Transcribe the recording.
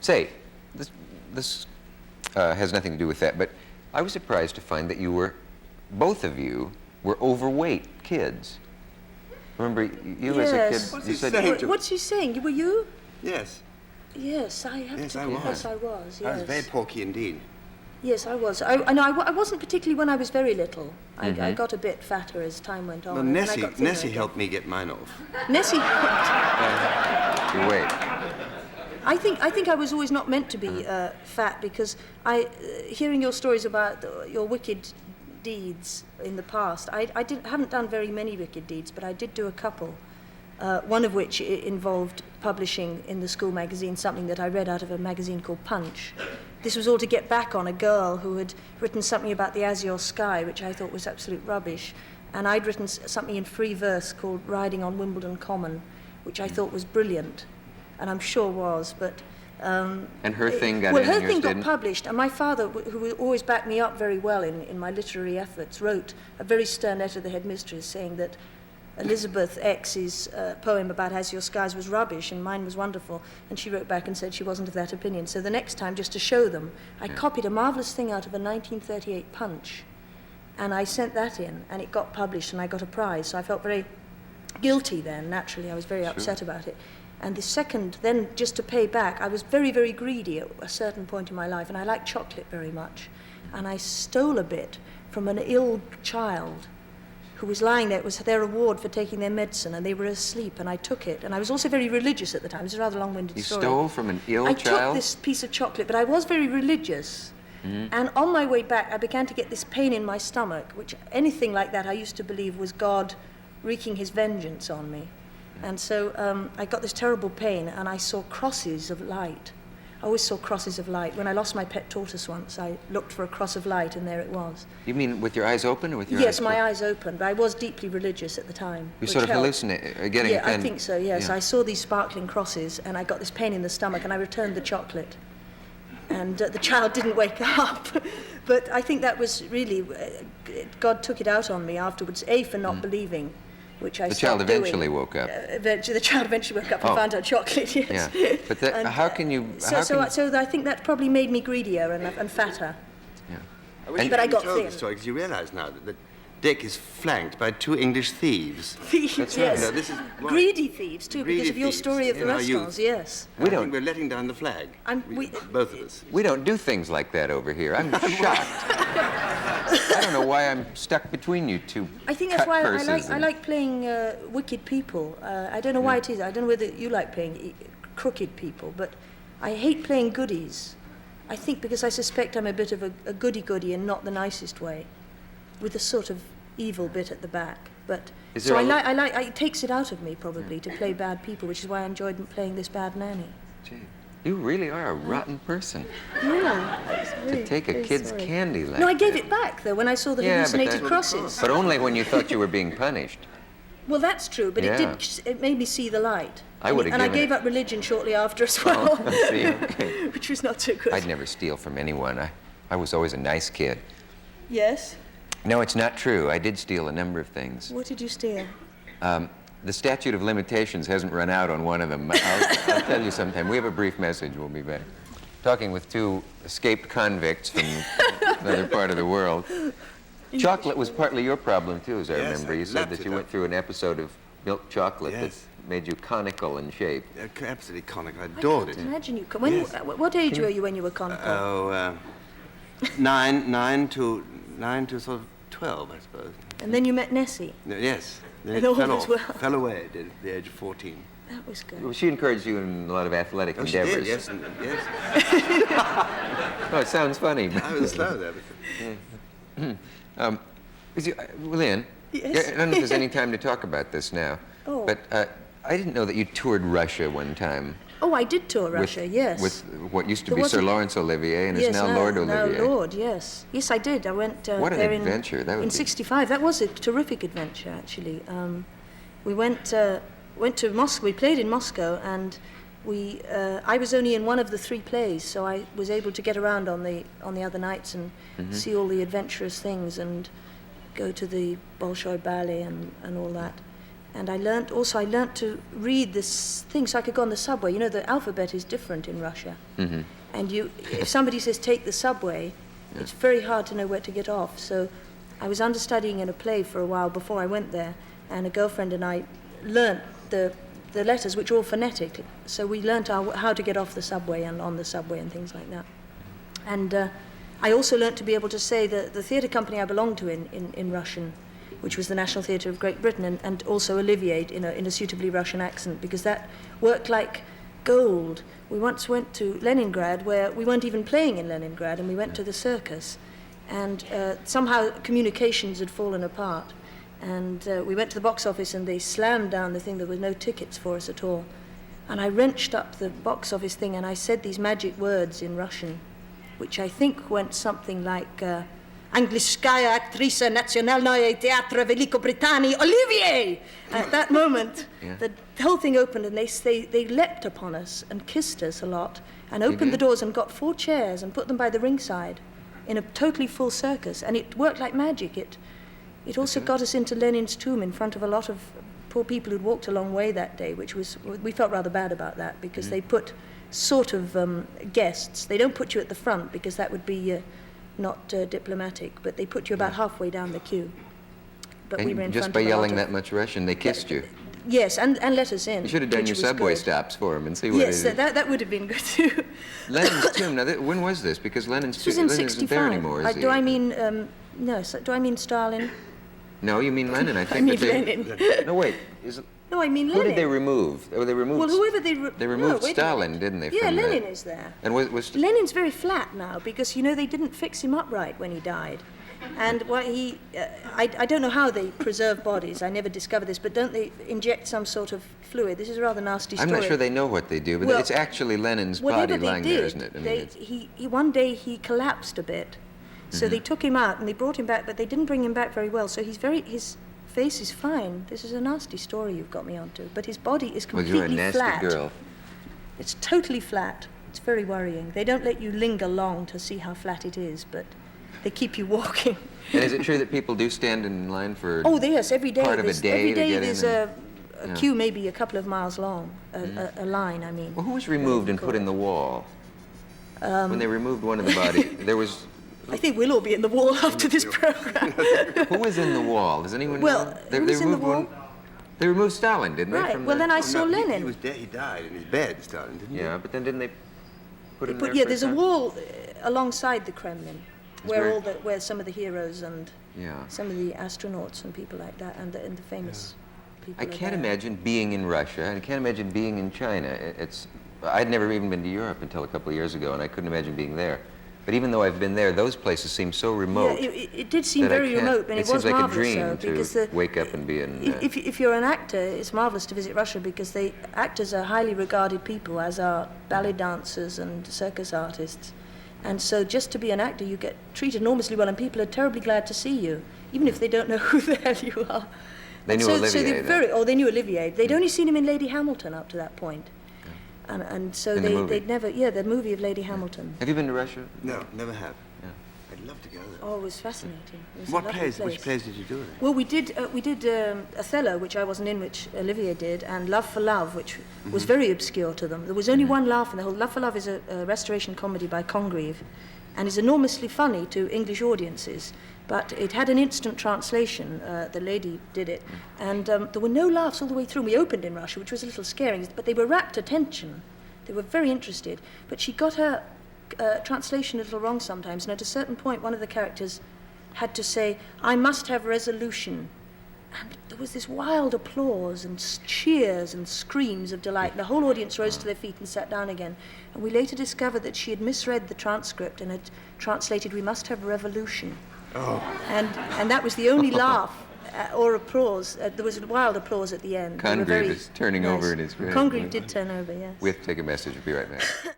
Say, this has nothing to do with that, but I was surprised to find that both of you were overweight kids. Remember, you as a kid, What's you he said... saying? What's he saying? Were you? Yes. Yes, I have to confess I was, yes. I was very porky indeed. Yes, I was. I wasn't particularly when I was very little. I got a bit fatter as time went on. Well, Nessie helped me get mine off. Nessie You wait. I think I was always not meant to be fat because hearing your stories about your wicked deeds in the past, I haven't done very many wicked deeds, but I did do a couple. One of which involved publishing in the school magazine something that I read out of a magazine called Punch. This was all to get back on a girl who had written something about the azure sky, which I thought was absolute rubbish. And I'd written something in free verse called Riding on Wimbledon Common, which I thought was brilliant, and I'm sure was, but... and her thing got in well, and her yours thing got didn't? published, and my father, who always backed me up very well in my literary efforts, wrote a very stern letter to the headmistress saying that Elizabeth X's poem about Azure Skies was rubbish and mine was wonderful, and she wrote back and said she wasn't of that opinion. So the next time, just to show them, I copied a marvellous thing out of a 1938 Punch, and I sent that in, and it got published, and I got a prize, so I felt very guilty then, naturally. I was very upset about it. And the second, then just to pay back, I was very, very greedy at a certain point in my life, and I liked chocolate very much, and I stole a bit from an ill child who was lying there. It was their reward for taking their medicine, and they were asleep, and I took it. And I was also very religious at the time. It's a rather long-winded story. You stole from an ill child? I took this piece of chocolate, but I was very religious. And on my way back, I began to get this pain in my stomach, which anything like that I used to believe was God wreaking his vengeance on me. And so I got this terrible pain, and I saw crosses of light. I always saw crosses of light. When I lost my pet tortoise once, I looked for a cross of light, and there it was. You mean with your eyes open or with your eyes Yes, closed? my eyes open, but I was deeply religious at the time. You sort of hallucinate, getting... Yeah, I think so, yes. Yeah. I saw these sparkling crosses, and I got this pain in the stomach, and I returned the chocolate. And the child didn't wake up. But I think that was really... God took it out on me afterwards, A, for not believing, which I The child stopped doing. eventually woke up. The child eventually woke up and found out chocolate, yes. Yeah, but how can you... So I think that probably made me greedier and fatter. Yeah. But I got told thin. the story, because you realise now that Dick is flanked by 2 English thieves. Thieves, That's yes. right. No, this is Greedy thieves, too, Greedy because of your thieves story of the in our restaurants, youth. yes. I think we're letting down the flag. Both of us. We don't do things like that over here. I'm shocked. I don't know why I'm stuck between you two. I think that's why I like playing wicked people. I don't know why it is. I don't know whether you like playing crooked people, but I hate playing goodies. I think because I suspect I'm a bit of a goody-goody and not the nicest way, with a sort of evil bit at the back. But so it takes it out of me probably to play bad people, which is why I enjoyed playing this bad nanny. Gee, you really are a rotten person. Yeah, To take a kid's candy like No, I gave it back though when I saw the hallucinated crosses. But only when you thought you were being punished. Well, that's true, but it made me see the light. And I gave up religion shortly after as well. Oh, see, okay. Which was not so good. I'd never steal from anyone. I was always a nice kid. Yes? No, it's not true. I did steal a number of things. What did you steal? The statute of limitations hasn't run out on one of them. I'll tell you sometime. We have a brief message. We'll be back. Talking with 2 escaped convicts from another part of the world. Chocolate was partly your problem, too, as I remember. You said that you went through an episode of milk chocolate that made you conical in shape. Absolutely conical. I adored it. Imagine you. What age were you when you were conical? 9 to sort of 12, I suppose. And then you met Nessie? Yes. Then And it all fell as off. well. Fell away at the age of 14. That was good. Well, she encouraged you in a lot of athletic endeavors. She did, yes. Oh, it sounds funny. I was slow there. Lynn, Yes? I don't know if there's any time to talk about this now, but I didn't know that you toured Russia one time. Oh, I did tour Russia, yes. With what used to be Sir Lawrence Olivier and is now Lord Olivier. Now Lord, yes. Yes, I did. I went what an there adventure that would in be. '65. That was a terrific adventure, actually. We went to Moscow. We played in Moscow, and I was only in one of the 3 plays, so I was able to get around on the other nights and see all the adventurous things and go to the Bolshoi Ballet and all that. And I learnt to read this thing so I could go on the subway. You know, the alphabet is different in Russia. Mm-hmm. And if somebody says take the subway, it's very hard to know where to get off. So I was understudying in a play for a while before I went there, and a girlfriend and I learnt the letters, which are all phonetic. So we learnt how to get off the subway and on the subway and things like that. And I also learnt to be able to say the theatre company I belonged to in Russian, which was the National Theatre of Great Britain, and also Olivier in a suitably Russian accent, because that worked like gold. We once went to Leningrad, where we weren't even playing in Leningrad, and we went to the circus, and somehow communications had fallen apart, and we went to the box office, and they slammed down the thing. There were no tickets for us at all, and I wrenched up the box office thing, and I said these magic words in Russian, which I think went something like Angliskaya actrisa nationalnoye teatra Velikobritanii Olivier. At that moment, the whole thing opened, and they leapt upon us and kissed us a lot, and opened the doors and got 4 chairs and put them by the ringside in a totally full circus, and it worked like magic. It also got us into Lenin's tomb in front of a lot of poor people who'd walked a long way that day, we felt rather bad about that, because they put sort of guests. They don't put you at the front, because that would be not diplomatic, but they put you about halfway down the queue. But And we were in just front by of yelling that much Russian, they kissed you. Yes, and let us in. You should have done which your was subway good. stops for him and see what Yes, it is. that would have been good too. Lenin's tomb. Now, when was this? Because Lenin's This was tomb in Lenin isn't there 65. anymore, is he? Do I mean no? Do I mean Stalin? No, you mean Lenin. I think I mean that Lenin. No, wait. No, I mean Who Lenin. did they remove? Oh, they removed. Well, whoever they They removed no, wait a Stalin, minute. didn't they? Yeah, from Lenin the, is there. And was Lenin's very flat now, because they didn't fix him upright when he died, and why I don't know how they preserve bodies. I never discovered this, but don't they inject some sort of fluid? This is a rather nasty story. I'm not sure they know what they do, but Well, it's actually Lenin's whatever body they lying did, there, isn't it? I mean, it's- he one day he collapsed a bit, so they took him out and they brought him back, but they didn't bring him back very well. So his face is fine. This is a nasty story you've got me onto, but his body is well, completely you're a nasty flat. girl. It's totally flat. It's very worrying. They don't let you linger long to see how flat it is, but they keep you walking. And is it true that people do stand in line for Oh, yes, every day. part of a day every to day get in there's and- a queue maybe a couple of miles long, a line, I mean. Well, who was removed and put in the wall? When they removed one of the body, there was... I think we'll all be in the wall after this program. Who was in the wall? Does anyone Well, know? who was in the removed wall? They removed Stalin, didn't they? Right, From well the, then I saw He Lenin. was dead. He died in his bed, Stalin, didn't he? Yeah, but then didn't they put him But there yeah, for there's a time? wall alongside the Kremlin, very- where some of the heroes and Yeah. some of the astronauts and people like that, and the famous people. I are can't there. imagine being in Russia, and I can't imagine being in China. I'd never even been to Europe until a couple of years ago, and I couldn't imagine being there. But even though I've been there, those places seem so remote. Yeah, it did seem that I very can't- remote, and it was seems like a marvelous. dream though, to because wake up and be in. if you're an actor, it's marvelous to visit Russia, because actors are highly regarded people, as are ballet dancers and circus artists. And so just to be an actor, you get treated enormously well, and people are terribly glad to see you, even if they don't know who the hell you are. They knew so Olivier, they knew Olivier. They'd only seen him in Lady Hamilton up to that point. And so In the movie? they'd never, the movie of Lady Hamilton. Have you been to Russia? No, never have. Yeah. I'd love to go there. Oh, it was fascinating. It was a What lovely plays? place. Which plays did you do there? Well, we did Othello, which I wasn't in, which Olivier did, and Love for Love, which was very obscure to them. There was only one laugh in the whole. Love for Love is a restoration comedy by Congreve, and is enormously funny to English audiences. But it had an instant translation. The lady did it, and there were no laughs all the way through. We opened in Russia, which was a little scary, but they were rapt attention. They were very interested. But she got her translation a little wrong sometimes, and at a certain point, one of the characters had to say, "I must have resolution." And there was this wild applause and cheers and screams of delight. The whole audience rose to their feet and sat down again. And we later discovered that she had misread the transcript and had translated, "We must have revolution." Oh. And that was the only laugh or applause. There was wild applause at the end. They were Congreve very is turning over in his grave. Congreve did turn over, yes. We have to take a message. We'll be right back.